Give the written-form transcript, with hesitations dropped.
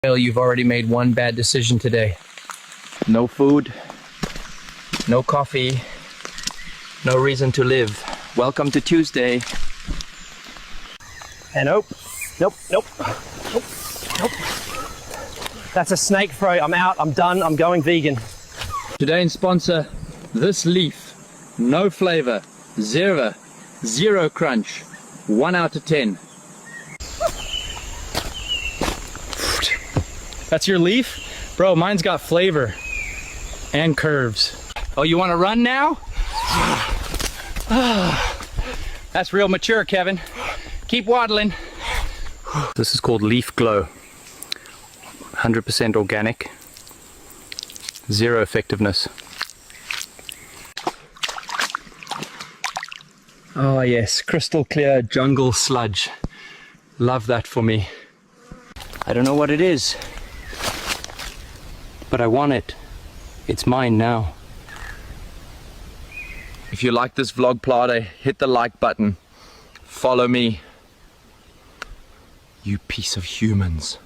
Well, you've already made one bad decision today. No food, no coffee, no reason to live. Welcome to Tuesday. And nope. That's a snake throat. I'm out, I'm done, I'm going vegan. Today's sponsor, this leaf. No flavor, zero crunch, 1 out of 10. That's your leaf? Bro, mine's got flavor and curves. Oh, you want to run now? That's real mature, Kevin. Keep waddling. This is called Leaf Glow. 100% organic. Zero effectiveness. Oh yes, crystal clear jungle sludge. Love that for me. I don't know what it is, but I want it. It's mine now. If you like this vlog, Plade, hit the like button. Follow me. You piece of humans.